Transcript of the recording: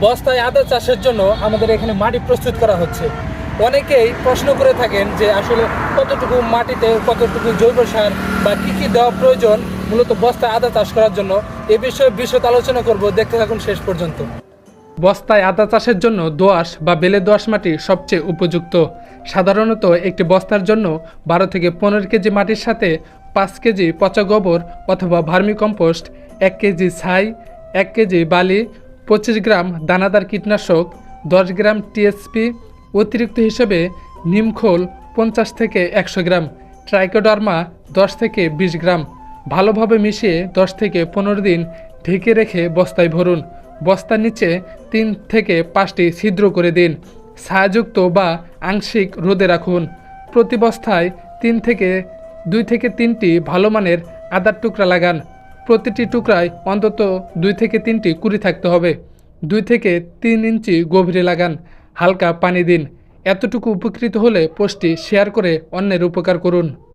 বস্তায় আদা চাষের জন্য আমাদের এখানে মাটি প্রস্তুত করা হচ্ছে। অনেকেই প্রশ্ন করে থাকেন যে আসলে কতটুকু মাটিতে কতটুকু জৈব সার বা কী কী দেওয়া প্রয়োজন মূলত বস্তায় আদা চাষ করার জন্য। এ বিষয়ে বিশদ আলোচনা করব, দেখতে থাকুন শেষ পর্যন্ত। বস্তায় আদা চাষের জন্য দোআঁশ বা বেলে দোআঁশ মাটি সবচেয়ে উপযুক্ত। সাধারণত একটি বস্তার জন্য 12 থেকে 15 কেজি মাটির সাথে 5 কেজি পচা গোবর অথবা ভার্মি কম্পোস্ট, 1 কেজি ছাই, 1 কেজি বালি, 25 গ্রাম দানাদার কীটনাশক, 10 গ্রাম টিএসপি, অতিরিক্ত হিসেবে নিমখোল 50 থেকে 100 গ্রাম, ট্রাইকোডার্মা 10 থেকে 20 গ্রাম ভালোভাবে মিশিয়ে 10 থেকে 15 দিন ঢেকে রেখে বস্তায় ভরুন। বস্তার নিচে 3 থেকে 5টি ছিদ্র করে দিন। ছায়াযুক্ত বা আংশিক রোদে রাখুন। প্রতি বস্তায় 2 থেকে 3টি ভালো মানের আদার টুকরা লাগান। প্রতিটি টুকরায় অন্তত 2 থেকে 3টি কুড়ি থাকতে হবে। 2 থেকে 3 ইঞ্চি গভীরে লাগান। হালকা পানি দিন। এতটুকু উপকৃত হলে পোস্টটি শেয়ার করে অন্যের উপকার করুন।